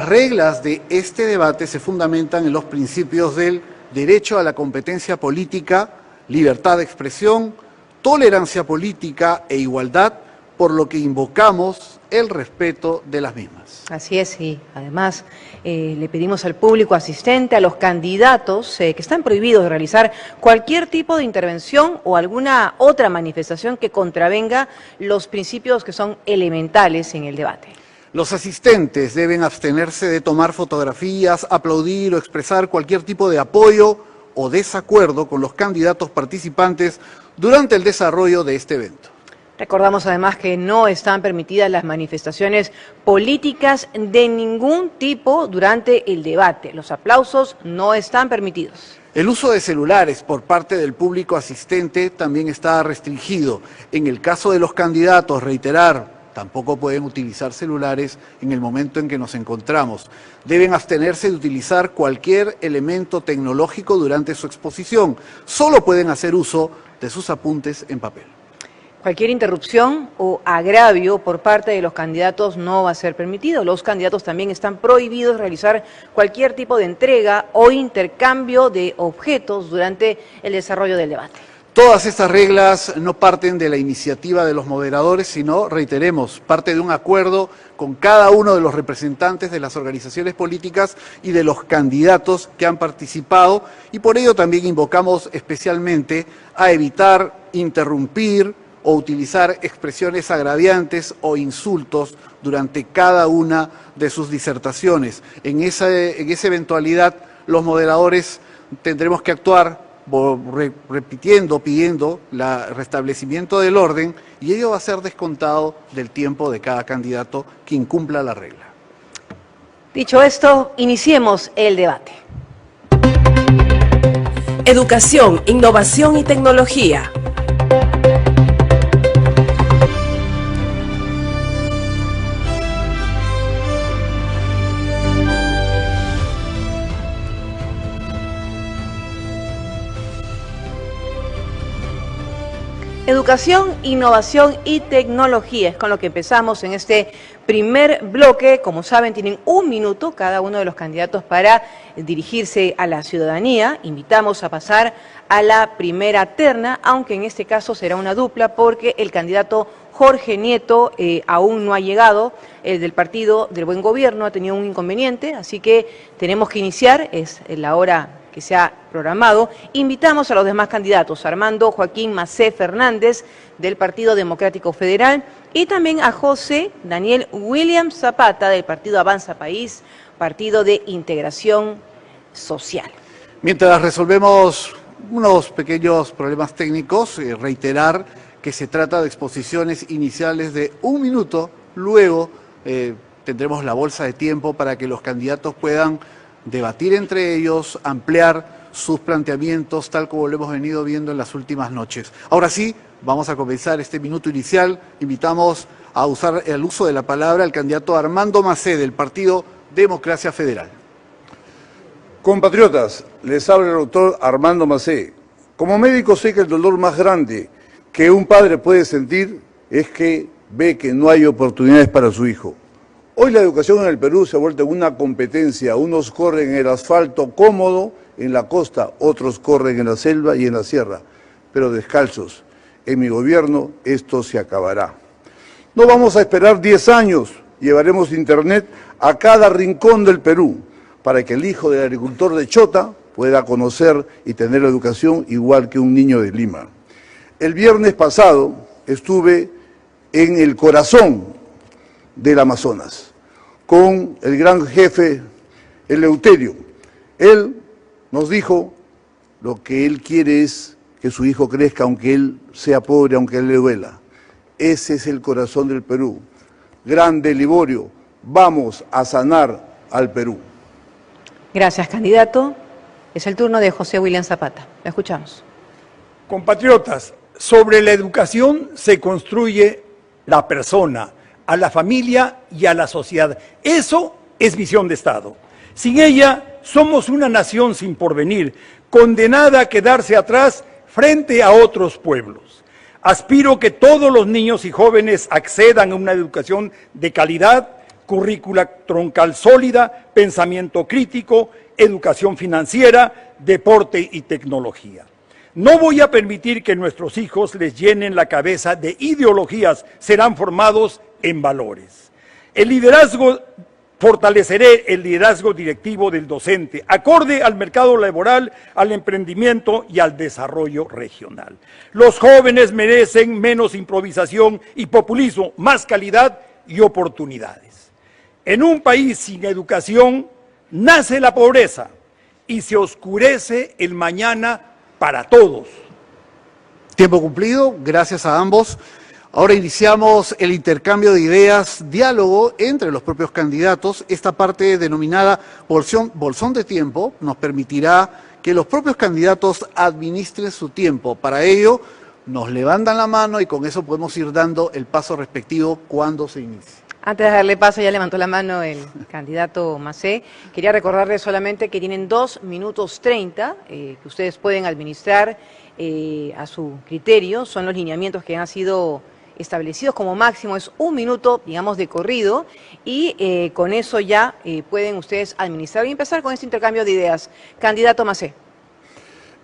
reglas de este debate se fundamentan en los principios del derecho a la competencia política, libertad de expresión, tolerancia política e igualdad, por lo que invocamos el respeto de las mismas. Así es, y además le pedimos al público asistente, a los candidatos que están prohibidos de realizar cualquier tipo de intervención o alguna otra manifestación que contravenga los principios que son elementales en el debate. Los asistentes deben abstenerse de tomar fotografías, aplaudir o expresar cualquier tipo de apoyo o desacuerdo con los candidatos participantes durante el desarrollo de este evento. Recordamos además que no están permitidas las manifestaciones políticas de ningún tipo durante el debate. Los aplausos no están permitidos. El uso de celulares por parte del público asistente también está restringido. En el caso de los candidatos, reiterar, tampoco pueden utilizar celulares en el momento en que nos encontramos. Deben abstenerse de utilizar cualquier elemento tecnológico durante su exposición. Solo pueden hacer uso de sus apuntes en papel. Cualquier interrupción o agravio por parte de los candidatos no va a ser permitido. Los candidatos también están prohibidos de realizar cualquier tipo de entrega o intercambio de objetos durante el desarrollo del debate. Todas estas reglas no parten de la iniciativa de los moderadores, sino, reiteremos, parte de un acuerdo con cada uno de los representantes de las organizaciones políticas y de los candidatos que han participado, y por ello también invocamos especialmente a evitar interrumpir o utilizar expresiones agraviantes o insultos durante cada una de sus disertaciones. En esa eventualidad, los moderadores tendremos que actuar repitiendo, pidiendo el restablecimiento del orden, y ello va a ser descontado del tiempo de cada candidato que incumpla la regla. Dicho esto, iniciemos el debate. Educación, innovación y tecnología. Educación, innovación y tecnología es con lo que empezamos en este primer bloque. Como saben, tienen 1 minuto cada uno de los candidatos para dirigirse a la ciudadanía. Invitamos a pasar a la primera terna, aunque en este caso será una dupla porque el candidato Jorge Nieto aún no ha llegado, el del Partido del Buen Gobierno ha tenido un inconveniente, así que tenemos que iniciar, es la hora que se ha programado. Invitamos a los demás candidatos, Armando Joaquín Macé Fernández, del Partido Democrático Federal, y también a José Daniel William Zapata, del Partido Avanza País, Partido de Integración Social. Mientras resolvemos unos pequeños problemas técnicos, reiterar que se trata de exposiciones iniciales de 1 minuto, luego tendremos la bolsa de tiempo para que los candidatos puedan debatir entre ellos, ampliar sus planteamientos, tal como lo hemos venido viendo en las últimas noches. Ahora sí, vamos a comenzar este minuto inicial. Invitamos a usar el uso de la palabra al candidato Armando Macé, del Partido Democracia Federal. Compatriotas, les habla el doctor Armando Macé. Como médico sé que el dolor más grande que un padre puede sentir es que ve que no hay oportunidades para su hijo. Hoy la educación en el Perú se ha vuelto una competencia. Unos corren en el asfalto cómodo en la costa, otros corren en la selva y en la sierra, pero descalzos. En mi gobierno esto se acabará. No vamos a esperar 10 años, llevaremos internet a cada rincón del Perú para que el hijo del agricultor de Chota pueda conocer y tener educación igual que un niño de Lima. El viernes pasado estuve en el corazón del Amazonas, con el gran jefe Eleuterio. Él nos dijo lo que él quiere es que su hijo crezca, aunque él sea pobre, aunque él le duela. Ese es el corazón del Perú. Grande Liborio, vamos a sanar al Perú. Gracias, candidato. Es el turno de José William Zapata. Lo escuchamos. Compatriotas, sobre la educación se construye la persona, a la familia y a la sociedad. Eso es visión de Estado. Sin ella, somos una nación sin porvenir, condenada a quedarse atrás frente a otros pueblos. Aspiro que todos los niños y jóvenes accedan a una educación de calidad currícula troncal sólida, pensamiento crítico, educación financiera, deporte y tecnología. No voy a permitir que nuestros hijos les llenen la cabeza de ideologías, serán formados en valores. Fortaleceré el liderazgo directivo del docente, acorde al mercado laboral, al emprendimiento y al desarrollo regional. Los jóvenes merecen menos improvisación y populismo, más calidad y oportunidades. En un país sin educación nace la pobreza y se oscurece el mañana para todos. Tiempo cumplido, gracias a ambos. Ahora iniciamos el intercambio de ideas, diálogo entre los propios candidatos. Esta parte denominada bolsón de tiempo nos permitirá que los propios candidatos administren su tiempo. Para ello nos levantan la mano y con eso podemos ir dando el paso respectivo cuando se inicie. Antes de darle paso, ya levantó la mano el candidato Macé. Quería recordarles solamente que tienen 2 minutos 30, que ustedes pueden administrar a su criterio. Son los lineamientos que han sido establecidos como máximo, es 1 minuto, digamos, de corrido, y con eso ya pueden ustedes administrar y empezar con este intercambio de ideas. Candidato Macé.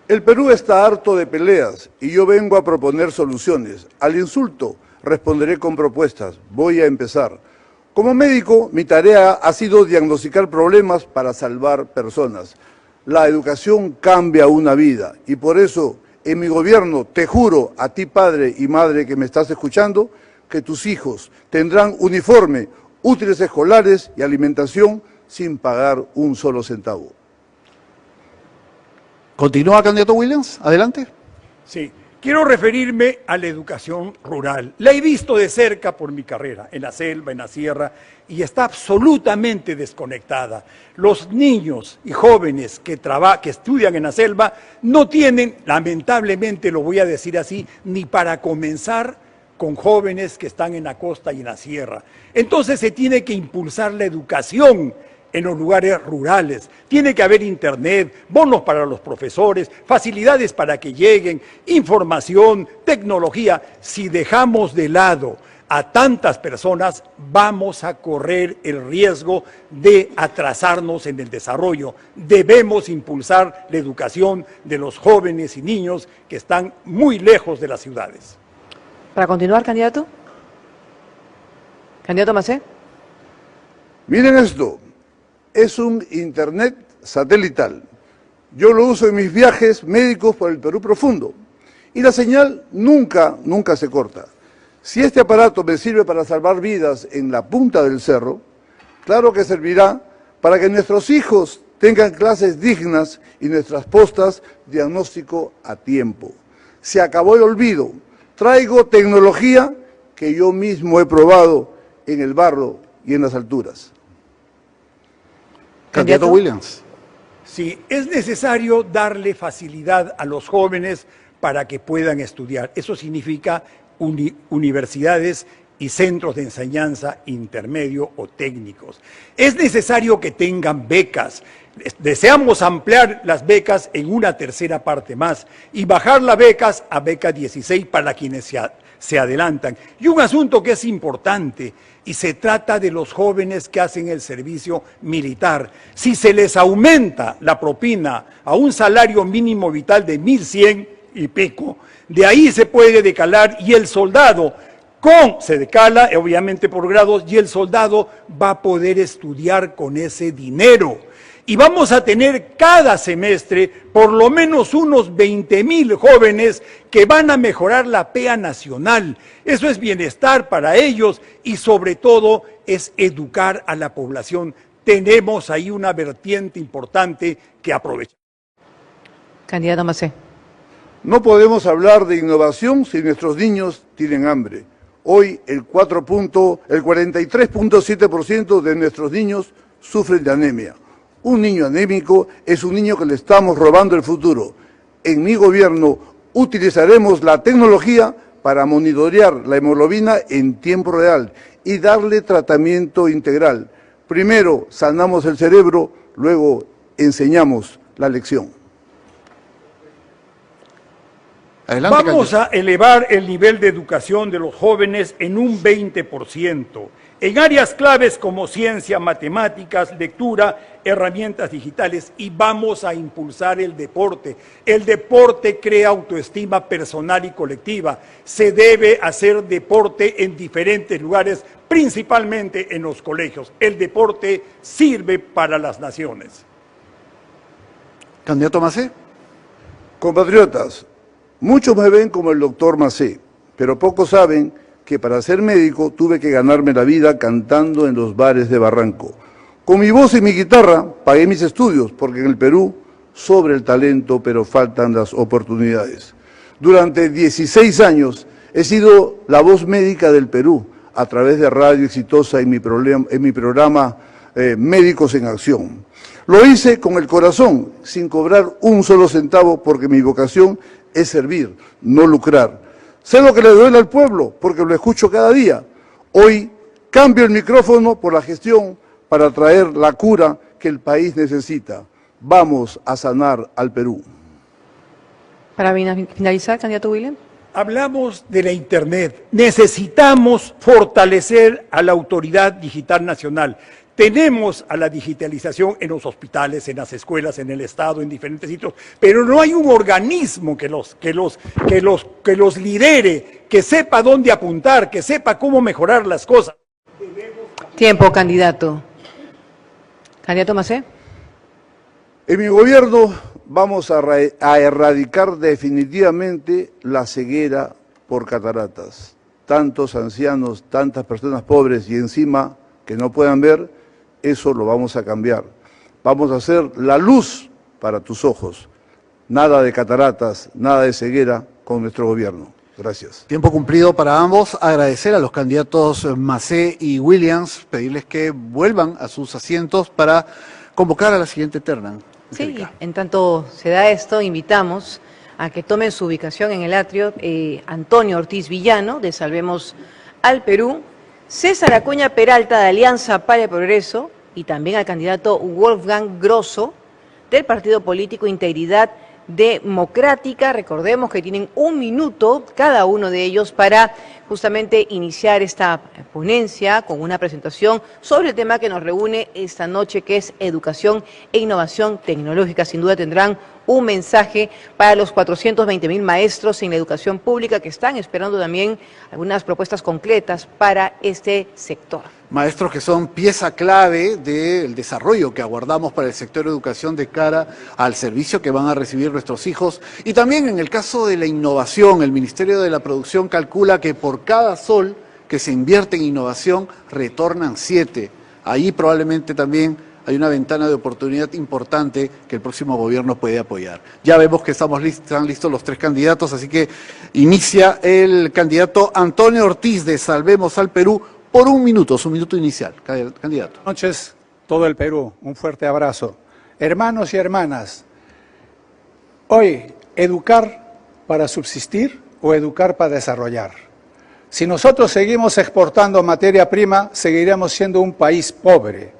El Perú está harto de peleas y yo vengo a proponer soluciones. Al insulto responderé con propuestas. Voy a empezar. Como médico, mi tarea ha sido diagnosticar problemas para salvar personas. La educación cambia una vida y por eso en mi gobierno te juro a ti, padre y madre que me estás escuchando, que tus hijos tendrán uniforme, útiles escolares y alimentación sin pagar un solo centavo. ¿Continúa, candidato Williams? Adelante. Sí, quiero referirme a la educación rural. La he visto de cerca por mi carrera, en la selva, en la sierra, y está absolutamente desconectada. Los niños y jóvenes que estudian en la selva no tienen, lamentablemente lo voy a decir así, ni para comenzar con jóvenes que están en la costa y en la sierra. Entonces se tiene que impulsar la educación en los lugares rurales. Tiene que haber internet, bonos para los profesores, facilidades para que lleguen, información, tecnología. Si dejamos de lado a tantas personas, vamos a correr el riesgo de atrasarnos en el desarrollo. Debemos impulsar la educación de los jóvenes y niños que están muy lejos de las ciudades. Para continuar, candidato. Candidato Macé. Miren esto. Es un internet satelital. Yo lo uso en mis viajes médicos por el Perú profundo. Y la señal nunca se corta. Si este aparato me sirve para salvar vidas en la punta del cerro, claro que servirá para que nuestros hijos tengan clases dignas y nuestras postas diagnóstico a tiempo. Se acabó el olvido. Traigo tecnología que yo mismo he probado en el barro y en las alturas. Candidato Williams. Sí, es necesario darle facilidad a los jóvenes para que puedan estudiar. Eso significa universidades y centros de enseñanza intermedio o técnicos. Es necesario que tengan becas. Deseamos ampliar las becas en una tercera parte más y bajar las becas a beca 16 para quienes se adelantan. Y un asunto que es importante, y se trata de los jóvenes que hacen el servicio militar. Si se les aumenta la propina a un salario mínimo vital de 1.100 y pico, de ahí se puede decalar y el soldado, se decala obviamente por grados, y el soldado va a poder estudiar con ese dinero. Y vamos a tener cada semestre por lo menos unos 20,000 jóvenes que van a mejorar la PEA nacional. Eso es bienestar para ellos y sobre todo es educar a la población. Tenemos ahí una vertiente importante que aprovechar. Candidato Macé. No podemos hablar de innovación si nuestros niños tienen hambre. Hoy el 43.7% de nuestros niños sufren de anemia. Un niño anémico es un niño que le estamos robando el futuro. En mi gobierno utilizaremos la tecnología para monitorear la hemoglobina en tiempo real y darle tratamiento integral. Primero sanamos el cerebro, luego enseñamos la lección. Adelante, Vamos a elevar el nivel de educación de los jóvenes en un 20%. en áreas claves como ciencia, matemáticas, lectura, herramientas digitales, y vamos a impulsar el deporte. El deporte crea autoestima personal y colectiva. Se debe hacer deporte en diferentes lugares, principalmente en los colegios. El deporte sirve para las naciones. Candidato Macé. Compatriotas, muchos me ven como el doctor Macé, pero pocos saben que para ser médico tuve que ganarme la vida cantando en los bares de Barranco. Con mi voz y mi guitarra pagué mis estudios, porque en el Perú sobra el talento, pero faltan las oportunidades. Durante 16 años he sido la voz médica del Perú, a través de Radio Exitosa en mi programa Médicos en Acción. Lo hice con el corazón, sin cobrar un solo centavo, porque mi vocación es servir, no lucrar. Sé lo que le duele al pueblo, porque lo escucho cada día. Hoy cambio el micrófono por la gestión para traer la cura que el país necesita. Vamos a sanar al Perú. Para finalizar, candidato William. Hablamos de la Internet. Necesitamos fortalecer a la Autoridad Digital Nacional. Tenemos a la digitalización en los hospitales, en las escuelas, en el Estado, en diferentes sitios, pero no hay un organismo que los lidere, que sepa dónde apuntar, que sepa cómo mejorar las cosas. Tiempo, candidato. Candidato Macé. En mi gobierno vamos a erradicar definitivamente la ceguera por cataratas. Tantos ancianos, tantas personas pobres y encima que no puedan ver, eso lo vamos a cambiar. Vamos a hacer la luz para tus ojos. Nada de cataratas, nada de ceguera con nuestro gobierno. Gracias. Tiempo cumplido para ambos. Agradecer a los candidatos Macé y Williams, pedirles que vuelvan a sus asientos para convocar a la siguiente terna. Sí, en tanto se da esto, invitamos a que tomen su ubicación en el atrio Antonio Ortiz Villano, de Salvemos al Perú, César Acuña Peralta, de Alianza para el Progreso, y también al candidato Wolfgang Grosso, del partido político Integridad Democrática. Recordemos que tienen 1 minuto cada uno de ellos para justamente iniciar esta ponencia con una presentación sobre el tema que nos reúne esta noche, que es educación e innovación tecnológica. Sin duda tendrán un mensaje para los 420.000 maestros en la educación pública que están esperando también algunas propuestas concretas para este sector. Maestros que son pieza clave del desarrollo que aguardamos para el sector de educación de cara al servicio que van a recibir nuestros hijos. Y también en el caso de la innovación, el Ministerio de la Producción calcula que por cada sol que se invierte en innovación, retornan 7. Ahí probablemente también hay una ventana de oportunidad importante que el próximo gobierno puede apoyar. Ya vemos que están listos los 3 candidatos, así que inicia el candidato Antonio Ortiz de Salvemos al Perú por 1 minuto, su minuto inicial. Candidato. Buenas noches, todo el Perú. Un fuerte abrazo. Hermanos y hermanas, hoy, ¿educar para subsistir o educar para desarrollar? Si nosotros seguimos exportando materia prima, seguiremos siendo un país pobre.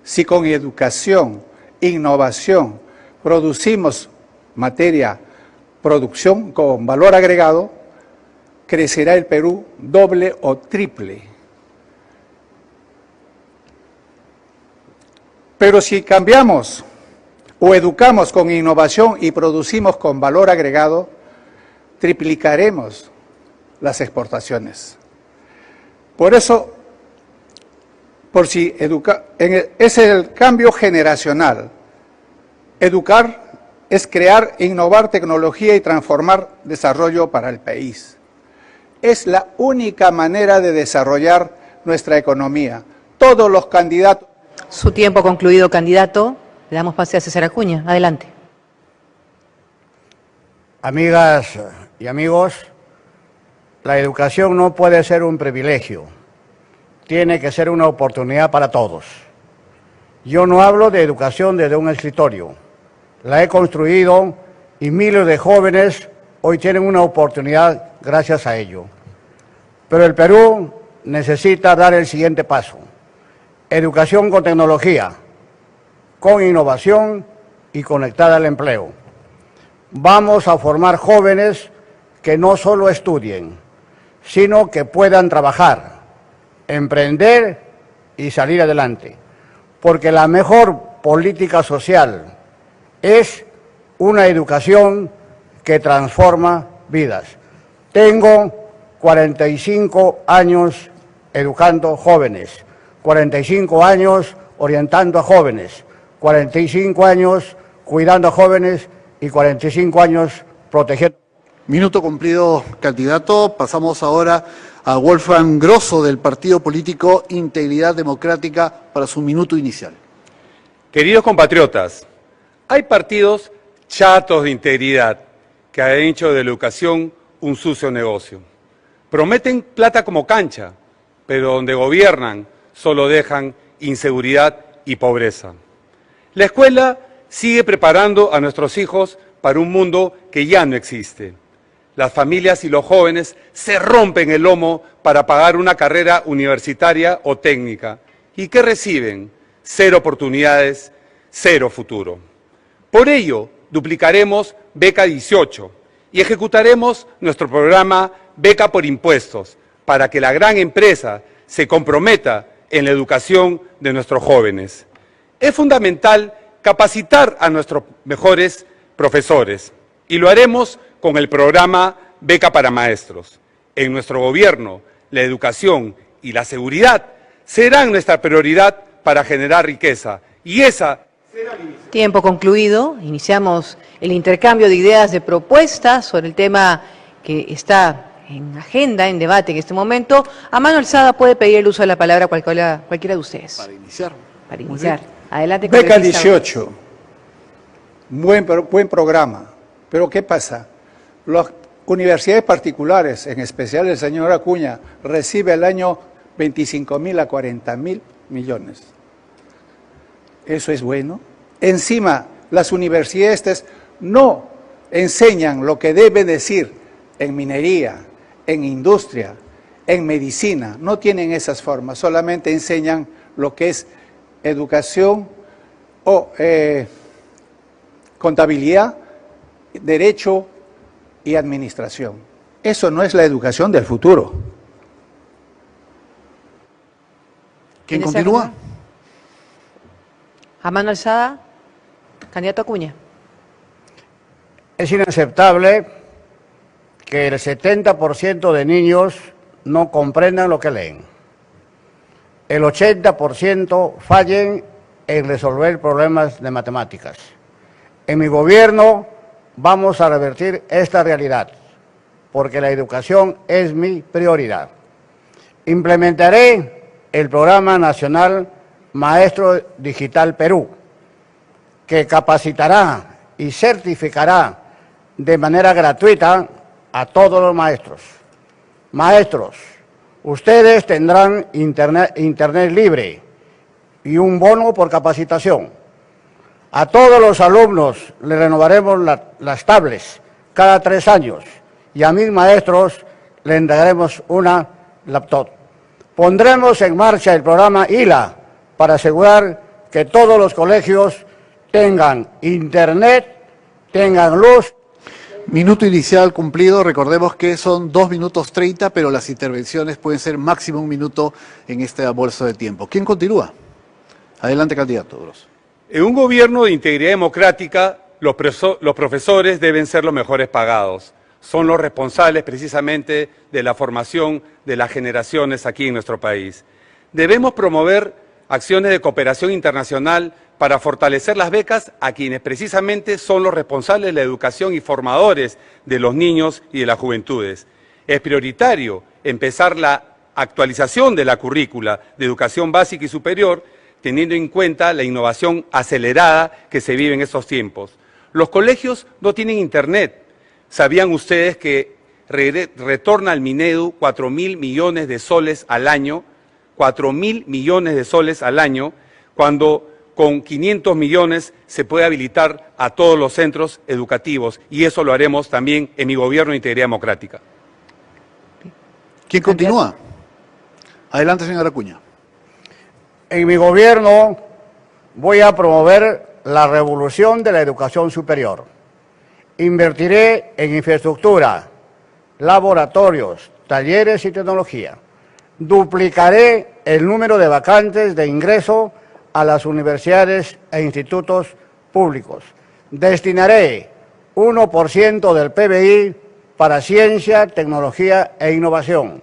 Si con educación, innovación, producimos producción con valor agregado, crecerá el Perú doble o triple. Pero si cambiamos o educamos con innovación y producimos con valor agregado, triplicaremos las exportaciones. Por eso, es el cambio generacional. Educar es crear, innovar tecnología y transformar desarrollo para el país. Es la única manera de desarrollar nuestra economía. Todos los candidatos. Su tiempo concluido, candidato. Le damos pase a César Acuña. Adelante. Amigas y amigos, la educación no puede ser un privilegio. Tiene que ser una oportunidad para todos. Yo no hablo de educación desde un escritorio. La he construido y miles de jóvenes hoy tienen una oportunidad gracias a ello. Pero el Perú necesita dar el siguiente paso. Educación con tecnología, con innovación y conectada al empleo. Vamos a formar jóvenes que no solo estudien, sino que puedan trabajar, emprender y salir adelante. Porque la mejor política social es una educación que transforma vidas. Tengo 45 años educando jóvenes, 45 años orientando a jóvenes, 45 años cuidando a jóvenes y 45 años protegiendo. Minuto cumplido, candidato. Pasamos ahora a Wolfgang Grosso del partido político Integridad Democrática para su minuto inicial. Queridos compatriotas, hay partidos chatos de integridad que han hecho de la educación un sucio negocio. Prometen plata como cancha, pero donde gobiernan solo dejan inseguridad y pobreza. La escuela sigue preparando a nuestros hijos para un mundo que ya no existe. Las familias y los jóvenes se rompen el lomo para pagar una carrera universitaria o técnica. ¿Y qué reciben? 0 oportunidades, 0 futuro. Por ello, duplicaremos Beca 18 y ejecutaremos nuestro programa Beca por Impuestos para que la gran empresa se comprometa en la educación de nuestros jóvenes. Es fundamental capacitar a nuestros mejores profesores y lo haremos con el programa Beca para Maestros. En nuestro gobierno, la educación y la seguridad serán nuestra prioridad para generar riqueza y esa... Tiempo concluido. Iniciamos el intercambio de ideas, de propuestas sobre el tema que está en agenda, en debate en este momento. A mano alzada puede pedir el uso de la palabra cualquiera de ustedes. Para iniciar. Para iniciar. Adelante. Beca congresista. 18, buen programa, pero ¿qué pasa? Las universidades particulares, en especial el señor Acuña, recibe al año 25.000 a 40.000 millones. ¿Eso es bueno? Encima, las universidades no enseñan lo que debe decir en minería, en industria, en medicina. No tienen esas formas, solamente enseñan lo que es educación o contabilidad, derecho y administración. Eso no es la educación del futuro. ¿Quién ¿Quién desea continúa? continuar? A mano alzada, candidato Acuña. Es inaceptable que el 70% de niños no comprendan lo que leen. El 80% fallen en resolver problemas de matemáticas. En mi gobierno vamos a revertir esta realidad, porque la educación es mi prioridad. Implementaré el Programa Nacional Maestro Digital Perú, que capacitará y certificará de manera gratuita a todos los maestros. Maestros, ustedes tendrán internet libre y un bono por capacitación. A todos los alumnos les renovaremos las tablets cada 3 años y a mis maestros les entregaremos una laptop. Pondremos en marcha el programa ILA para asegurar que todos los colegios tengan internet, tengan luz. Minuto inicial cumplido. Recordemos que son 2 minutos 30, pero las intervenciones pueden ser máximo 1 minuto en este bolso de tiempo. ¿Quién continúa? Adelante, candidato Grosso. En un gobierno de integridad democrática, los profesores deben ser los mejores pagados. Son los responsables precisamente de la formación de las generaciones aquí en nuestro país. Debemos promover acciones de cooperación internacional para fortalecer las becas a quienes precisamente son los responsables de la educación y formadores de los niños y de las juventudes. Es prioritario empezar la actualización de la currícula de educación básica y superior, teniendo en cuenta la innovación acelerada que se vive en estos tiempos. Los colegios no tienen internet. ¿Sabían ustedes que retorna al Minedu 4.000 millones de soles al año? 4.000 millones de soles al año, cuando con 500 millones se puede habilitar a todos los centros educativos, y eso lo haremos también en mi gobierno de integridad democrática. ¿Quién continúa? Adelante, señora Acuña. En mi gobierno voy a promover la revolución de la educación superior. Invertiré en infraestructura, laboratorios, talleres y tecnología. Duplicaré el número de vacantes de ingreso a las universidades e institutos públicos. Destinaré 1% del PBI para ciencia, tecnología e innovación.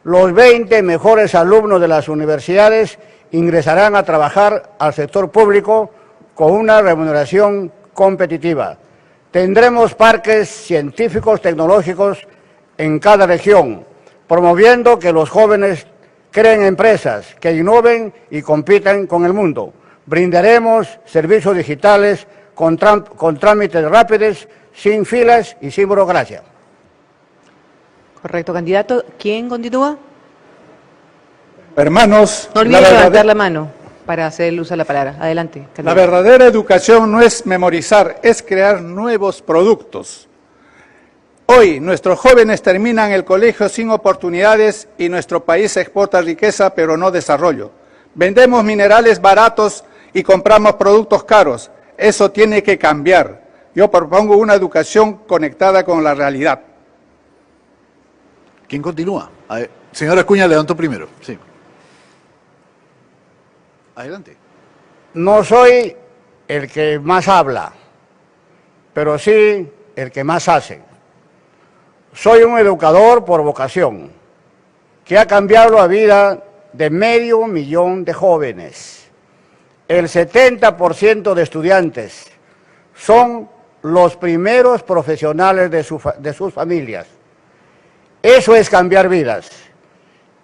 Los 20 mejores alumnos de las universidades ingresarán a trabajar al sector público con una remuneración competitiva. Tendremos parques científicos tecnológicos en cada región, promoviendo que los jóvenes creen empresas que innoven y compitan con el mundo. Brindaremos servicios digitales con trámites rápidos, sin filas y sin burocracia. Correcto, candidato. ¿Quién continúa? Hermanos, No olvide levantar la mano para hacer el uso de la palabra. Adelante, candidato. la verdadera educación no es memorizar, es crear nuevos productos. Hoy nuestros jóvenes terminan el colegio sin oportunidades y nuestro país exporta riqueza pero no desarrollo. Vendemos minerales baratos y compramos productos caros. Eso tiene que cambiar. Yo propongo una educación conectada con la realidad. ¿Quién continúa? A ver, señor Acuña levantó primero. Sí. Adelante. No soy el que más habla, pero sí el que más hace. Soy un educador por vocación, que ha cambiado la vida de 500,000 de jóvenes. El 70% de estudiantes son los primeros profesionales de sus familias. Eso es cambiar vidas,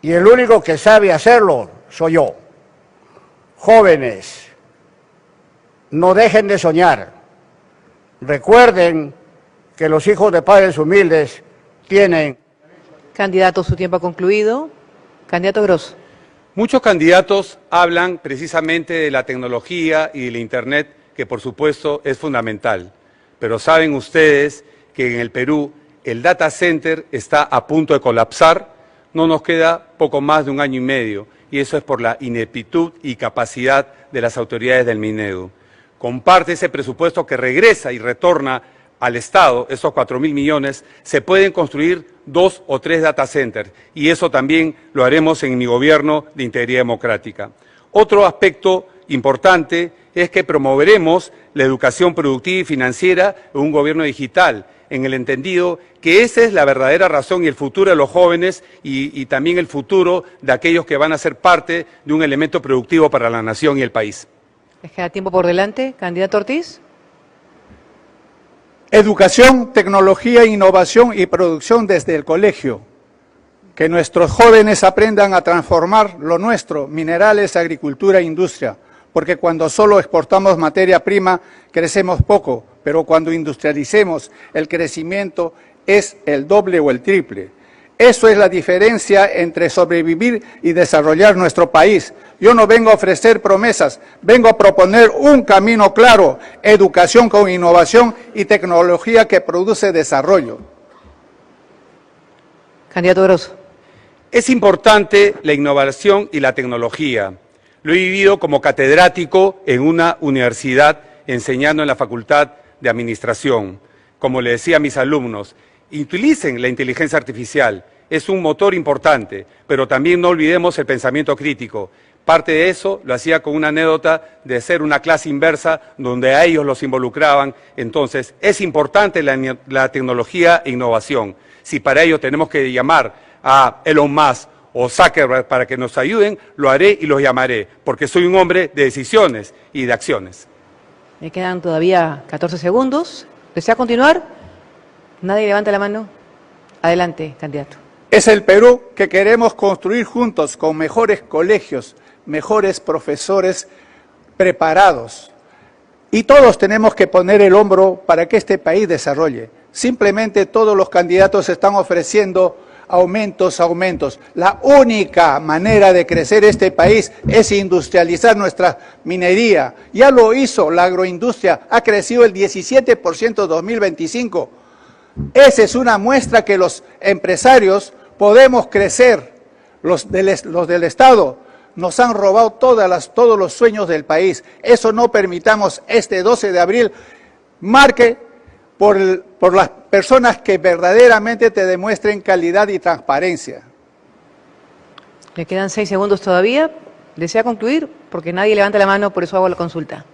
y el único que sabe hacerlo soy yo. Jóvenes, no dejen de soñar. Recuerden que los hijos de padres humildes tienen... Candidato, su tiempo ha concluido. Candidato Grosso. Muchos candidatos hablan precisamente de la tecnología y del Internet, que por supuesto es fundamental. Pero saben ustedes que en el Perú el data center está a punto de colapsar. No nos queda poco más de 1 año y medio, y eso es por la ineptitud y capacidad de las autoridades del Minedu. Comparte ese presupuesto que regresa y retorna al Estado, esos 4.000 millones, se pueden construir 2 o 3 data centers, y eso también lo haremos en mi gobierno de integridad democrática. Otro aspecto importante es que promoveremos la educación productiva y financiera en un gobierno digital, en el entendido que esa es la verdadera razón y el futuro de los jóvenes y también el futuro de aquellos que van a ser parte de un elemento productivo para la nación y el país. Les queda tiempo por delante. Candidato Ortiz. Educación, tecnología, innovación y producción desde el colegio. Que nuestros jóvenes aprendan a transformar lo nuestro, minerales, agricultura e industria. Porque cuando solo exportamos materia prima, crecemos poco, pero cuando industrialicemos, el crecimiento es el doble o el triple. Eso es la diferencia entre sobrevivir y desarrollar nuestro país. Yo no vengo a ofrecer promesas, vengo a proponer un camino claro, educación con innovación y tecnología que produce desarrollo. Candidato Grosso. Es importante la innovación y la tecnología. Lo he vivido como catedrático en una universidad enseñando en la Facultad de Administración. Como le decía a mis alumnos, utilicen la inteligencia artificial, es un motor importante, pero también no olvidemos el pensamiento crítico. Parte de eso lo hacía con una anécdota de ser una clase inversa donde a ellos los involucraban. Entonces, es importante la tecnología e innovación. Si para ello tenemos que llamar a Elon Musk o Zuckerberg para que nos ayuden, lo haré y los llamaré, porque soy un hombre de decisiones y de acciones. Me quedan todavía 14 segundos. ¿Desea continuar? Nadie levanta la mano. Adelante, candidato. Es el Perú que queremos construir juntos con mejores colegios, mejores profesores preparados. Y todos tenemos que poner el hombro para que este país desarrolle. Simplemente todos los candidatos están ofreciendo aumentos. La única manera de crecer este país es industrializar nuestra minería. Ya lo hizo la agroindustria, ha crecido el 17% en 2025. Esa es una muestra que los empresarios podemos crecer. Los del Estado nos han robado todos los sueños del país. Eso no permitamos. Este 12 de abril marque por las personas que verdaderamente te demuestren calidad y transparencia. Le quedan 6 segundos todavía. ¿Desea concluir? Porque nadie levanta la mano, por eso hago la consulta.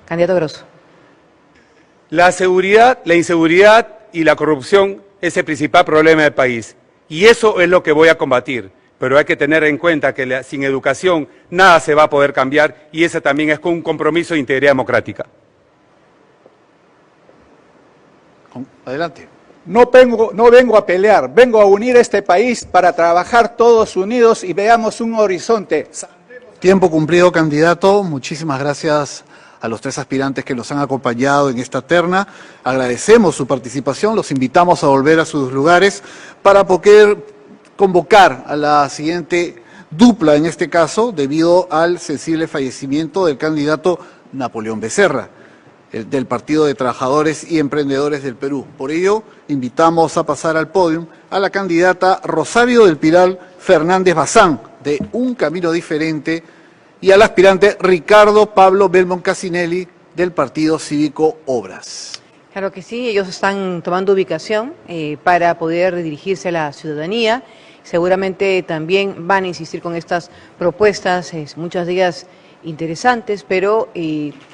Candidato Grosso. La seguridad, la inseguridad y la corrupción es el principal problema del país. Y eso es lo que voy a combatir. Pero hay que tener en cuenta que sin educación nada se va a poder cambiar y ese también es un compromiso de integridad democrática. Adelante. No vengo a pelear, vengo a unir este país para trabajar todos unidos y veamos un horizonte. Tiempo cumplido, candidato. Muchísimas gracias a los 3 aspirantes que nos han acompañado en esta terna. Agradecemos su participación, los invitamos a volver a sus lugares para poder convocar a la siguiente dupla, en este caso, debido al sensible fallecimiento del candidato Napoleón Becerra, del Partido de Trabajadores y Emprendedores del Perú. Por ello, invitamos a pasar al podio a la candidata Rosario del Pilar Fernández Bazán, de Un Camino Diferente, y al aspirante Ricardo Pablo Belmont Casinelli, del Partido Cívico Obras. Claro que sí, ellos están tomando ubicación para poder dirigirse a la ciudadanía. Seguramente también van a insistir con estas propuestas, muchas de ellas interesantes, pero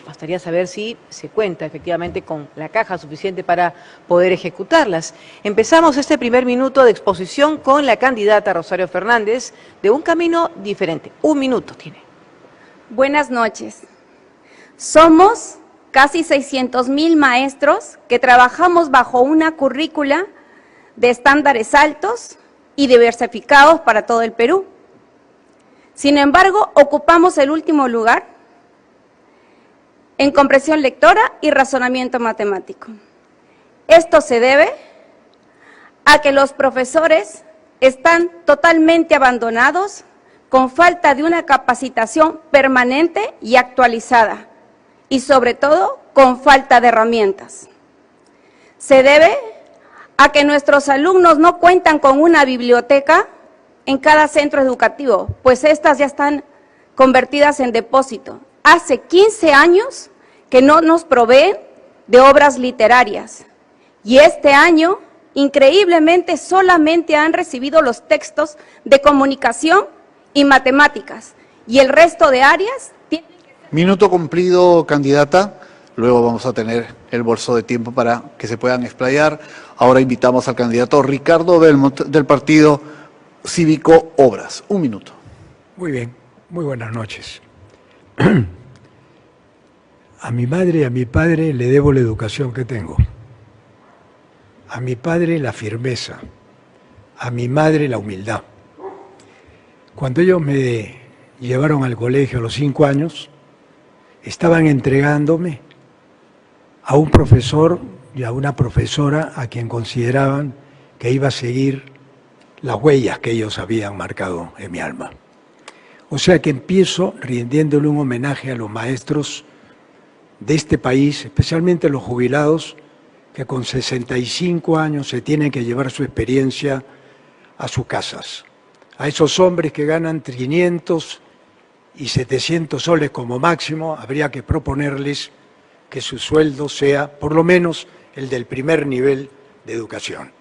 bastaría saber si se cuenta efectivamente con la caja suficiente para poder ejecutarlas. Empezamos este primer minuto de exposición con la candidata Rosario Fernández de Un Camino Diferente. 1 minuto tiene. Buenas noches. Somos casi 600,000 maestros que trabajamos bajo una currícula de estándares altos y diversificados para todo el Perú. Sin embargo, ocupamos el último lugar en comprensión lectora y razonamiento matemático. Esto se debe a que los profesores están totalmente abandonados, con falta de una capacitación permanente y actualizada, y sobre todo con falta de herramientas. Se debe a que nuestros alumnos no cuentan con una biblioteca en cada centro educativo, pues estas ya están convertidas en depósito. Hace 15 años que no nos proveen de obras literarias, y este año, increíblemente, solamente han recibido los textos de comunicación y matemáticas, y el resto de áreas tienen que ser... Minuto cumplido, candidata. Luego vamos a tener el bolso de tiempo para que se puedan explayar. Ahora invitamos al candidato Ricardo Belmont del Partido Cívico Obras. 1 minuto. Muy bien, muy buenas noches. A mi madre y a mi padre le debo la educación que tengo. A mi padre la firmeza, a mi madre la humildad. Cuando ellos me llevaron al colegio a los 5 años, estaban entregándome a un profesor y a una profesora a quien consideraban que iba a seguir las huellas que ellos habían marcado en mi alma. O sea que empiezo rindiéndole un homenaje a los maestros de este país, especialmente los jubilados, que con 65 años se tienen que llevar su experiencia a sus casas. A esos hombres que ganan 500 y 700 soles como máximo, habría que proponerles que su sueldo sea por lo menos el del primer nivel de educación.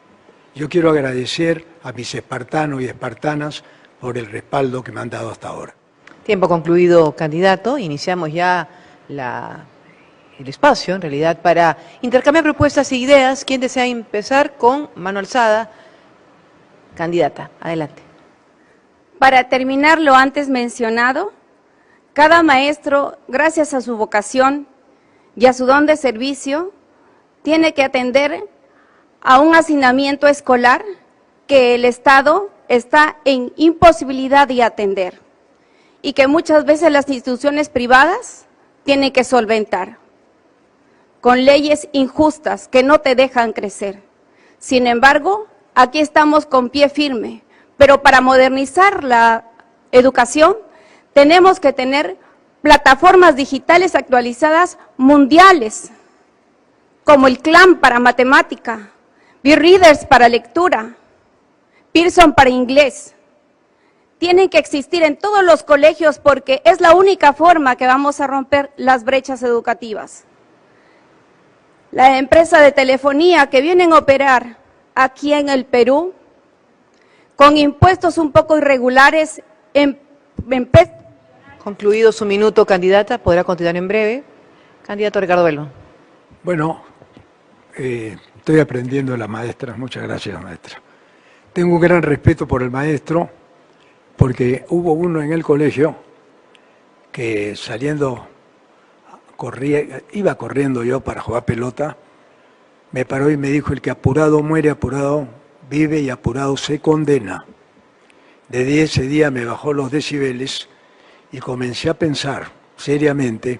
Yo quiero agradecer a mis espartanos y espartanas por el respaldo que me han dado hasta ahora. Tiempo concluido, candidato. Iniciamos ya el espacio, en realidad, para intercambiar propuestas e ideas. ¿Quién desea empezar? Con mano alzada. Candidata, adelante. Para terminar lo antes mencionado, cada maestro, gracias a su vocación y a su don de servicio, tiene que atender a un hacinamiento escolar que el Estado está en imposibilidad de atender y que muchas veces las instituciones privadas tienen que solventar con leyes injustas que no te dejan crecer. Sin embargo, aquí estamos con pie firme, pero para modernizar la educación tenemos que tener plataformas digitales actualizadas mundiales, como el CLAM para matemática, B-Readers para lectura, Pearson para inglés. Tienen que existir en todos los colegios porque es la única forma que vamos a romper las brechas educativas. La empresa de telefonía que vienen a operar aquí en el Perú, con impuestos un poco irregulares Concluido su minuto, candidata, podrá continuar en breve. Candidato Ricardo Bello. Bueno, estoy aprendiendo de la maestra. Muchas gracias, maestra. Tengo un gran respeto por el maestro, porque hubo uno en el colegio que saliendo, iba corriendo yo para jugar pelota, me paró y me dijo: el que apurado muere, apurado vive y apurado se condena. Desde ese día me bajó los decibeles y comencé a pensar seriamente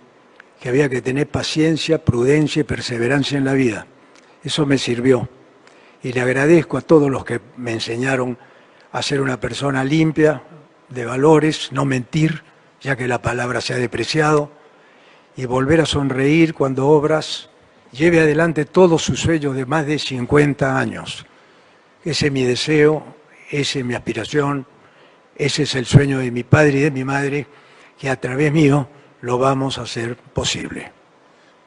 que había que tener paciencia, prudencia y perseverancia en la vida. Eso me sirvió. Y le agradezco a todos los que me enseñaron a ser una persona limpia, de valores, no mentir, ya que la palabra se ha depreciado, y volver a sonreír cuando obras lleve adelante todos sus sueños de más de 50 años. Ese es mi deseo, esa es mi aspiración, ese es el sueño de mi padre y de mi madre, que a través mío lo vamos a hacer posible.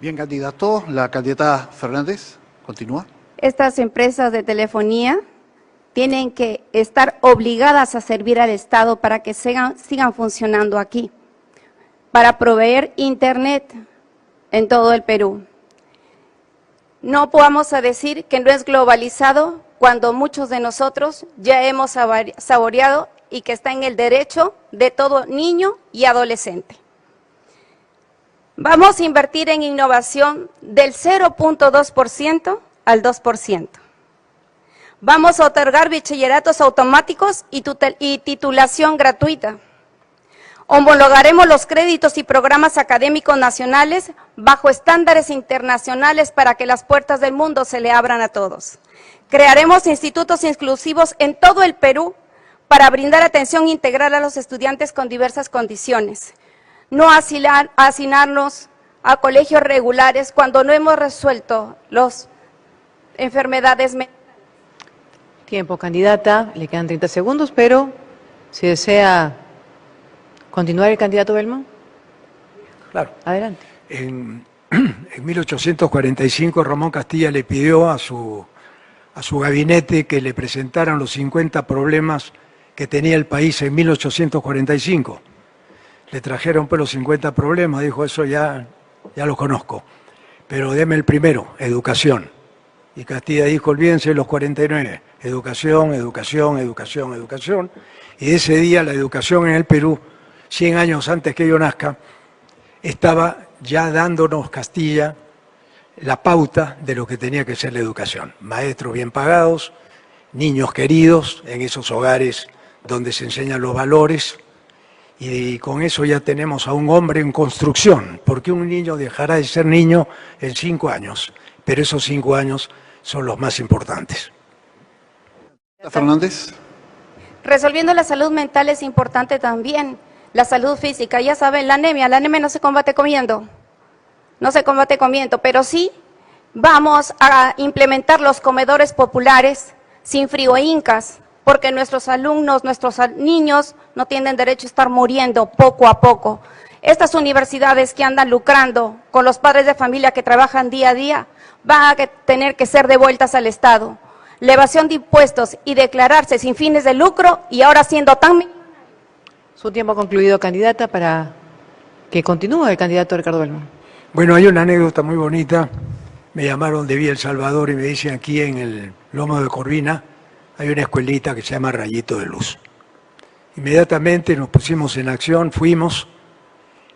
Bien, candidato. La candidata Fernández, continúa. Estas empresas de telefonía tienen que estar obligadas a servir al Estado para que sigan funcionando aquí, para proveer Internet en todo el Perú. No podamos decir que no es globalizado cuando muchos de nosotros ya hemos saboreado y que está en el derecho de todo niño y adolescente. Vamos a invertir en innovación del 0.2% al 2%. Vamos a otorgar bachilleratos automáticos y titulación gratuita. Homologaremos los créditos y programas académicos nacionales bajo estándares internacionales para que las puertas del mundo se le abran a todos. Crearemos institutos inclusivos en todo el Perú para brindar atención integral a los estudiantes con diversas condiciones. No asignarlos a colegios regulares cuando no hemos resuelto las enfermedades mentales. Tiempo, candidata. Le quedan 30 segundos, pero si desea continuar el candidato Belmont. Claro. Adelante. En 1845 Ramón Castilla le pidió a su gabinete que le presentaran los 50 problemas que tenía el país en 1845. Le trajeron pues los 50 problemas, dijo: eso ya los conozco, pero deme el primero, educación. Y Castilla dijo: olvídense los 49, educación, educación, educación, educación. Y ese día la educación en el Perú, 100 años antes que yo nazca, estaba ya dándonos Castilla la pauta de lo que tenía que ser la educación. Maestros bien pagados, niños queridos en esos hogares donde se enseñan los valores, y con eso ya tenemos a un hombre en construcción, porque un niño dejará de ser niño en 5 años, pero esos 5 años son los más importantes. Fernández. Resolviendo la salud mental es importante también la salud física. Ya saben, la anemia no se combate comiendo, pero sí vamos a implementar los comedores populares sin frigoincas, porque nuestros alumnos, nuestros niños no tienen derecho a estar muriendo poco a poco. Estas universidades que andan lucrando con los padres de familia que trabajan día a día van a tener que ser devueltas al Estado. La evasión de impuestos y declararse sin fines de lucro, y ahora siendo tan... Su tiempo concluido, candidata, para que continúe el candidato Ricardo Belmont. Bueno, hay una anécdota muy bonita. Me llamaron de Villa El Salvador y me dicen: aquí en el Lomo de Corvina hay una escuelita que se llama Rayito de Luz. Inmediatamente nos pusimos en acción, fuimos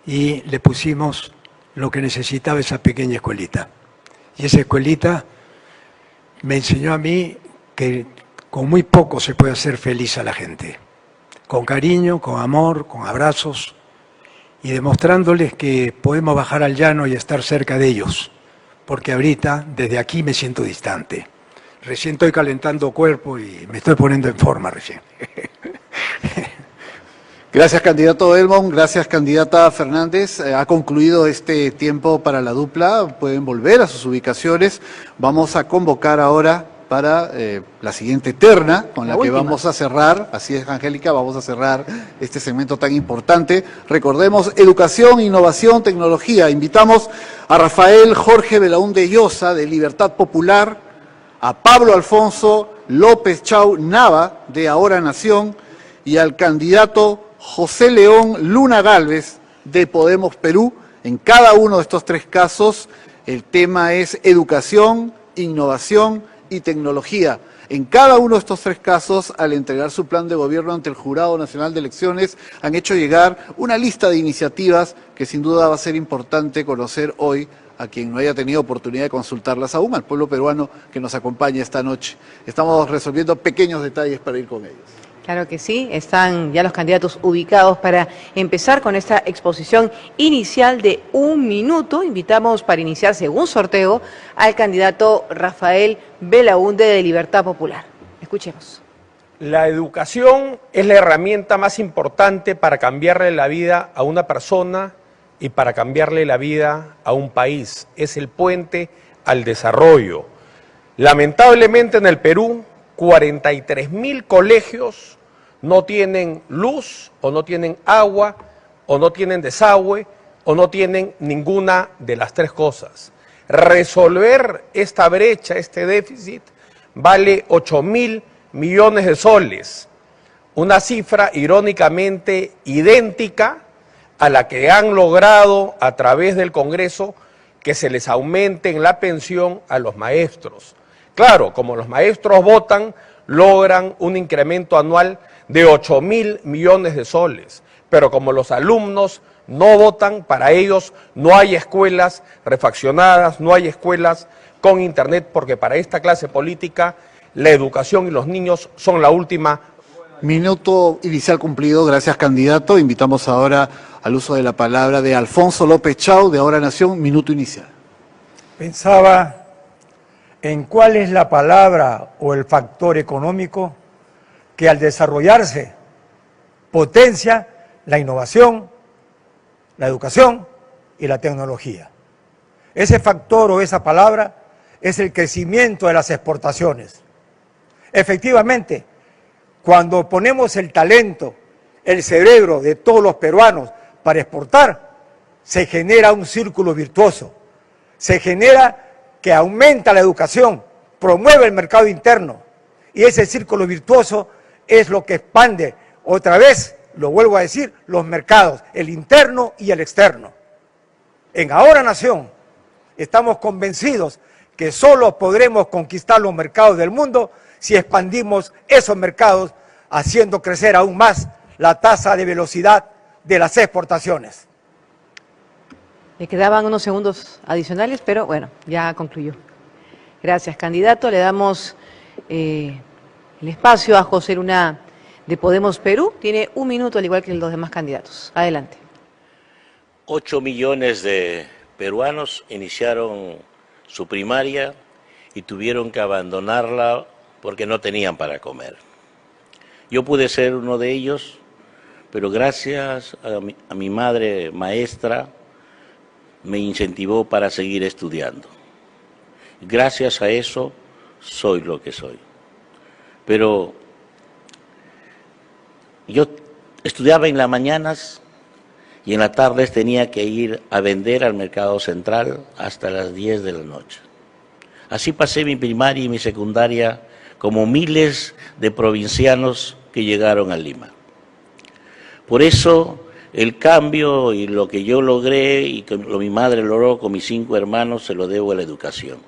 y le pusimos lo que necesitaba esa pequeña escuelita. Y esa escuelita me enseñó a mí que con muy poco se puede hacer feliz a la gente. Con cariño, con amor, con abrazos, y demostrándoles que podemos bajar al llano y estar cerca de ellos, porque ahorita desde aquí me siento distante. Recién estoy calentando cuerpo y me estoy poniendo en forma recién. Gracias, candidato Belmont. Gracias, candidata Fernández. Ha concluido este tiempo para la dupla. Pueden volver a sus ubicaciones. Vamos a convocar ahora para la siguiente terna, con la que vamos a cerrar. Así es, Angélica, vamos a cerrar este segmento tan importante. Recordemos: educación, innovación, tecnología. Invitamos a Rafael Jorge Belaúnde Llosa, de Libertad Popular, a Pablo Alfonso López Chau Nava, de Ahora Nación, y al candidato José León Luna Gálvez, de Podemos Perú. En cada uno de estos tres casos, el tema es educación, innovación y tecnología. En cada uno de estos tres casos, al entregar su plan de gobierno ante el Jurado Nacional de Elecciones, han hecho llegar una lista de iniciativas que sin duda va a ser importante conocer hoy a quien no haya tenido oportunidad de consultarlas aún, al pueblo peruano que nos acompaña esta noche. Estamos resolviendo pequeños detalles para ir con ellos. Claro que sí, están ya los candidatos ubicados para empezar con esta exposición inicial de 1 minuto. Invitamos para iniciar, según sorteo, al candidato Rafael Belaúnde de Libertad Popular. Escuchemos. La educación es la herramienta más importante para cambiarle la vida a una persona y para cambiarle la vida a un país. Es el puente al desarrollo. Lamentablemente en el Perú, 43.000 colegios no tienen luz, o no tienen agua, o no tienen desagüe, o no tienen ninguna de las tres cosas. Resolver esta brecha, este déficit, vale 8.000 millones de soles, una cifra irónicamente idéntica a la que han logrado a través del Congreso que se les aumente la pensión a los maestros. Claro, como los maestros votan, logran un incremento anual de 8.000 millones de soles, pero como los alumnos no votan, para ellos no hay escuelas refaccionadas, no hay escuelas con internet, porque para esta clase política la educación y los niños son la última. Minuto inicial cumplido, gracias candidato. Invitamos ahora al uso de la palabra de Alfonso López Chau, de Ahora Nación, minuto inicial. Pensaba en cuál es la palabra o el factor económico que al desarrollarse potencia la innovación, la educación y la tecnología. Ese factor o esa palabra es el crecimiento de las exportaciones. Efectivamente, cuando ponemos el talento, el cerebro de todos los peruanos para exportar, se genera un círculo virtuoso, se genera que aumenta la educación, promueve el mercado interno, y ese círculo virtuoso es lo que expande, otra vez, lo vuelvo a decir, los mercados, el interno y el externo. En Ahora Nación estamos convencidos que solo podremos conquistar los mercados del mundo si expandimos esos mercados, haciendo crecer aún más la tasa de velocidad de las exportaciones. Le quedaban unos segundos adicionales, pero bueno, ya concluyó. Gracias, candidato. Le damos el espacio a José Luna de Podemos Perú. Tiene 1 minuto, al igual que los demás candidatos. Adelante. 8 millones de peruanos iniciaron su primaria y tuvieron que abandonarla porque no tenían para comer. Yo pude ser uno de ellos, pero gracias a mi madre maestra me incentivó para seguir estudiando. Gracias a eso soy lo que soy. Pero yo estudiaba en las mañanas y en las tardes tenía que ir a vender al mercado central hasta las 10 de la noche. Así pasé mi primaria y mi secundaria como miles de provincianos que llegaron a Lima. Por eso el cambio y lo que yo logré y que mi madre logró con mis 5 hermanos se lo debo a la educación.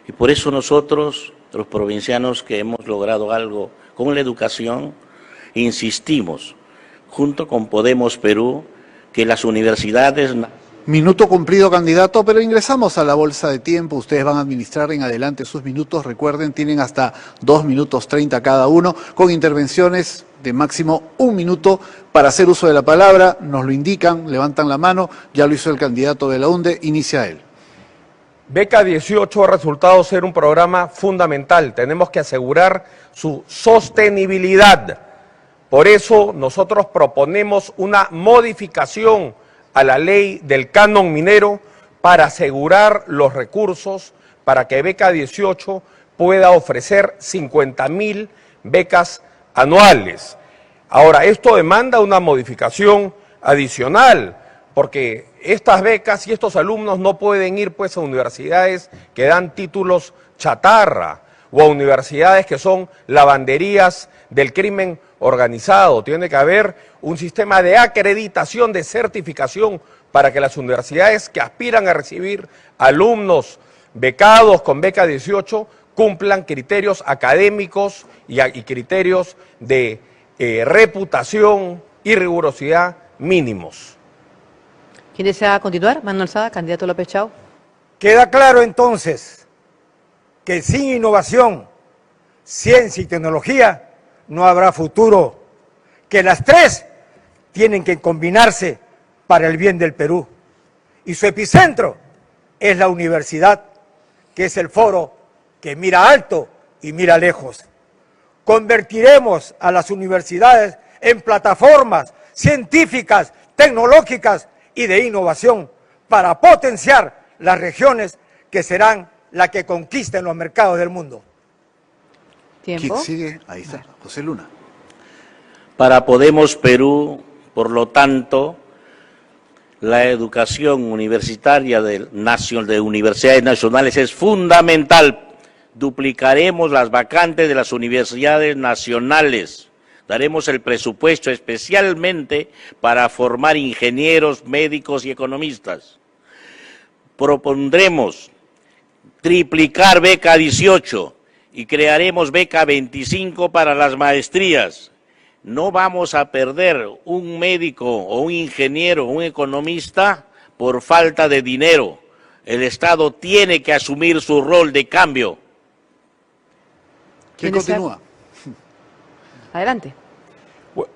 Y por eso nosotros, los provincianos que hemos logrado algo con la educación, insistimos, junto con Podemos Perú, que las universidades... Minuto cumplido, candidato, pero ingresamos a la bolsa de tiempo. Ustedes van a administrar en adelante sus minutos. Recuerden, tienen hasta 2 minutos 30 cada uno, con intervenciones de máximo 1 minuto para hacer uso de la palabra. Nos lo indican, levantan la mano. Ya lo hizo el candidato Belaúnde, inicia él. Beca 18 ha resultado ser un programa fundamental. Tenemos que asegurar su sostenibilidad. Por eso nosotros proponemos una modificación a la ley del canon minero para asegurar los recursos para que Beca 18 pueda ofrecer 50.000 becas anuales. Ahora, esto demanda una modificación adicional, porque estas becas y estos alumnos no pueden ir pues a universidades que dan títulos chatarra o a universidades que son lavanderías del crimen organizado. Tiene que haber un sistema de acreditación, de certificación, para que las universidades que aspiran a recibir alumnos becados con beca 18 cumplan criterios académicos y criterios de reputación y rigurosidad mínimos. ¿Quién desea continuar? Manuel Alzada, candidato López Chao. Queda claro entonces que sin innovación, ciencia y tecnología no habrá futuro, que las tres tienen que combinarse para el bien del Perú. Y su epicentro es la universidad, que es el foro que mira alto y mira lejos. Convertiremos a las universidades en plataformas científicas, tecnológicas y de innovación para potenciar las regiones que serán las que conquisten los mercados del mundo. Tiempo. ¿Quién sigue? Ahí está, José Luna. Para Podemos Perú, por lo tanto, la educación universitaria de universidades nacionales es fundamental. Duplicaremos las vacantes de las universidades nacionales. Daremos el presupuesto especialmente para formar ingenieros, médicos y economistas. Propondremos triplicar beca 18 y crearemos beca 25 para las maestrías. No vamos a perder un médico o un ingeniero o un economista por falta de dinero. El Estado tiene que asumir su rol de cambio. ¿Quién continúa? Adelante.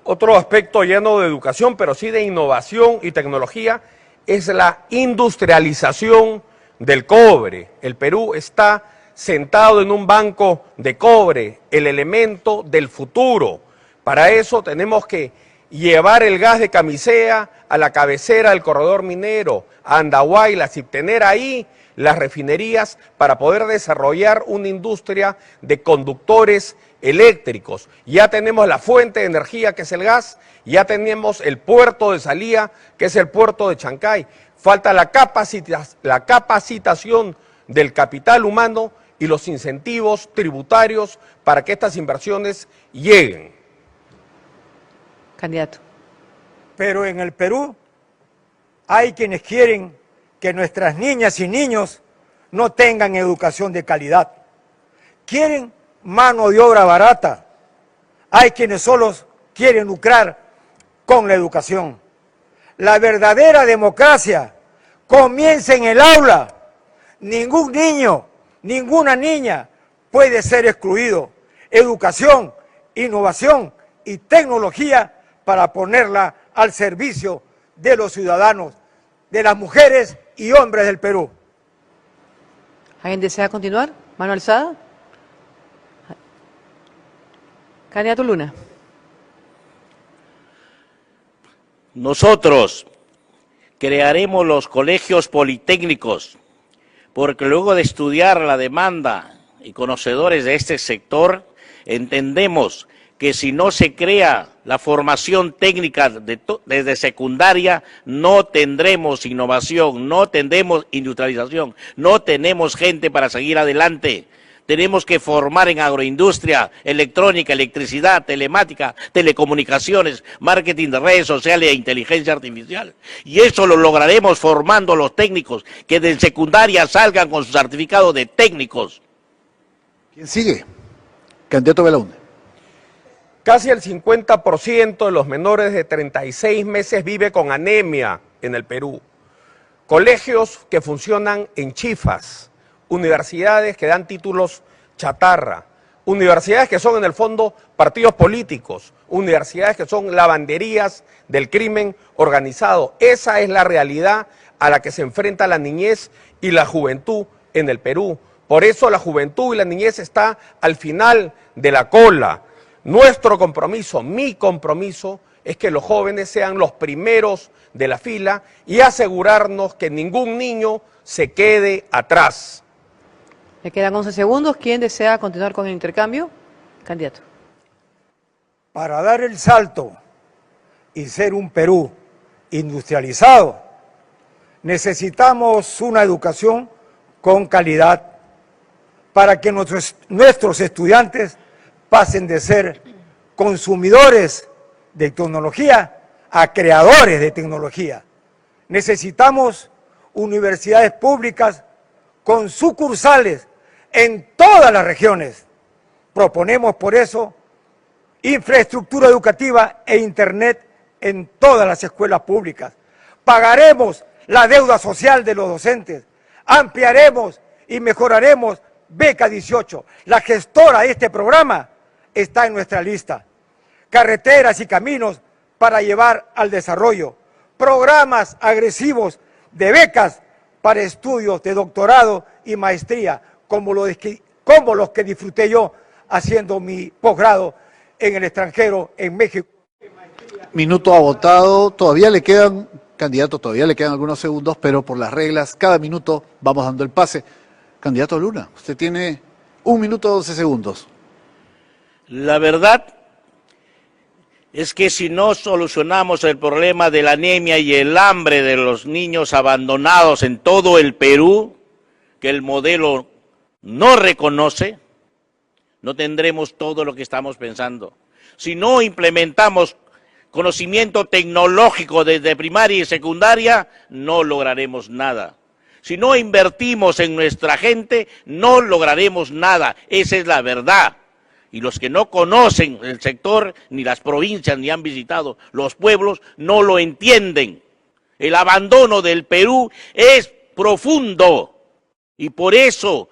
Otro aspecto lleno de educación, pero sí de innovación y tecnología, es la industrialización del cobre. El Perú está sentado en un banco de cobre, el elemento del futuro. Para eso tenemos que llevar el gas de Camisea a la cabecera del corredor minero, a Andahuaylas, y tener ahí las refinerías para poder desarrollar una industria de conductores eléctricos. Ya tenemos la fuente de energía, que es el gas, ya tenemos el puerto de salida, que es el puerto de Chancay. Falta la capacitación del capital humano y los incentivos tributarios para que estas inversiones lleguen. Candidato. Pero en el Perú hay quienes quieren que nuestras niñas y niños no tengan educación de calidad. Quieren mano de obra barata. Hay quienes solo quieren lucrar con la educación. La verdadera democracia comienza en el aula. Ningún niño, ninguna niña puede ser excluido. Educación, innovación y tecnología para ponerla al servicio de los ciudadanos, de las mujeres y hombres del Perú. ¿Alguien desea continuar? Manuel Alzada. Candidato Luna. Nosotros crearemos los colegios politécnicos, porque luego de estudiar la demanda y conocedores de este sector, entendemos que si no se crea la formación técnica desde secundaria, no tendremos innovación, no tendremos industrialización, no tenemos gente para seguir adelante. Tenemos que formar en agroindustria, electrónica, electricidad, telemática, telecomunicaciones, marketing de redes sociales e inteligencia artificial. Y eso lo lograremos formando a los técnicos que de secundaria salgan con su certificado de técnicos. ¿Quién sigue? Candidato Belaunde. Casi el 50% de los menores de 36 meses vive con anemia en el Perú. Colegios que funcionan en chifas, universidades que dan títulos chatarra, universidades que son en el fondo partidos políticos, universidades que son lavanderías del crimen organizado. Esa es la realidad a la que se enfrenta la niñez y la juventud en el Perú. Por eso la juventud y la niñez está al final de la cola. Nuestro compromiso, mi compromiso, es que los jóvenes sean los primeros de la fila y asegurarnos que ningún niño se quede atrás. Le quedan 11 segundos. ¿Quién desea continuar con el intercambio? Candidato. Para dar el salto y ser un Perú industrializado, necesitamos una educación con calidad, para que nuestros estudiantes pasen de ser consumidores de tecnología a creadores de tecnología. Necesitamos universidades públicas con sucursales en todas las regiones. Proponemos por eso infraestructura educativa e internet en todas las escuelas públicas. Pagaremos la deuda social de los docentes, ampliaremos y mejoraremos Beca 18. La gestora de este programa está en nuestra lista. Carreteras y caminos para llevar al desarrollo. Programas agresivos de becas para estudios de doctorado y maestría, como los que disfruté yo haciendo mi posgrado en el extranjero, en México. Minuto agotado, todavía le quedan, candidato, todavía le quedan algunos segundos, pero por las reglas, cada minuto vamos dando el pase. Candidato Luna, usted tiene 1 minuto 12 segundos. La verdad es que si no solucionamos el problema de la anemia y el hambre de los niños abandonados en todo el Perú, que el modelo no reconoce, no tendremos todo lo que estamos pensando. Si no implementamos conocimiento tecnológico desde primaria y secundaria, no lograremos nada. Si no invertimos en nuestra gente, no lograremos nada. Esa es la verdad. Y los que no conocen el sector, ni las provincias, ni han visitado los pueblos, no lo entienden. El abandono del Perú es profundo. Y por eso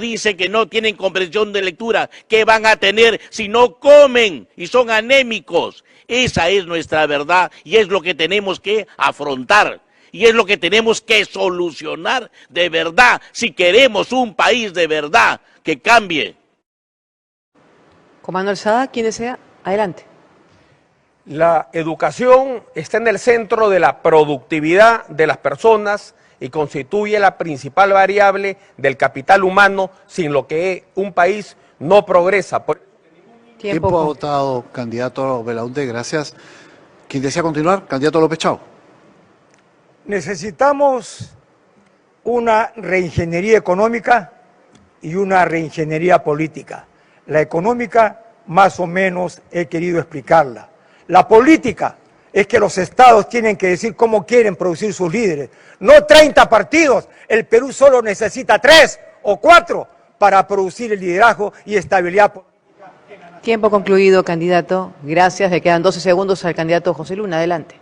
dice que no tienen comprensión de lectura. ¿Qué van a tener si no comen y son anémicos? Esa es nuestra verdad y es lo que tenemos que afrontar. Y es lo que tenemos que solucionar de verdad, si queremos un país de verdad que cambie. Comando Alzada, quien desea, adelante. La educación está en el centro de la productividad de las personas y constituye la principal variable del capital humano, sin lo que un país no progresa. Tiempo agotado, candidato Belaunde, gracias. ¿Quién desea continuar? Candidato López Chao. Necesitamos una reingeniería económica y una reingeniería política. La económica, más o menos, he querido explicarla. La política es que los estados tienen que decir cómo quieren producir sus líderes. No 30 partidos, el Perú solo necesita 3 o 4 para producir el liderazgo y estabilidad política. Tiempo concluido, candidato. Gracias. Le quedan 12 segundos al candidato José Luna. Adelante.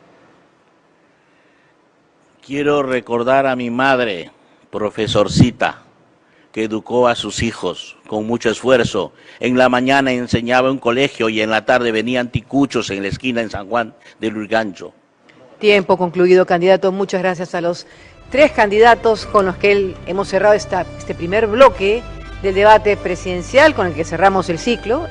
Quiero recordar a mi madre, profesorcita, que educó a sus hijos con mucho esfuerzo. En la mañana enseñaba en un colegio y en la tarde venían ticuchos en la esquina en San Juan del Lurigancho. Tiempo concluido, candidato. Muchas gracias a los 3 candidatos con los que hemos cerrado este primer bloque del debate presidencial con el que cerramos el ciclo.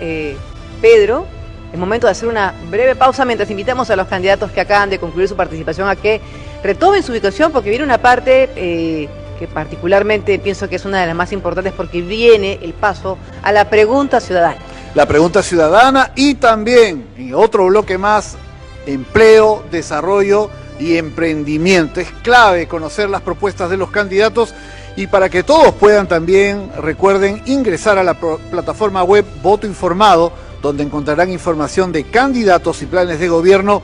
Pedro, es momento de hacer una breve pausa mientras invitamos a los candidatos que acaban de concluir su participación a que retomen su ubicación, porque viene una parte que particularmente pienso que es una de las más importantes, porque viene el paso a la pregunta ciudadana. La pregunta ciudadana y también, en otro bloque más, empleo, desarrollo y emprendimiento. Es clave conocer las propuestas de los candidatos y para que todos puedan también, recuerden ingresar a la plataforma web Voto Informado, donde encontrarán información de candidatos y planes de gobierno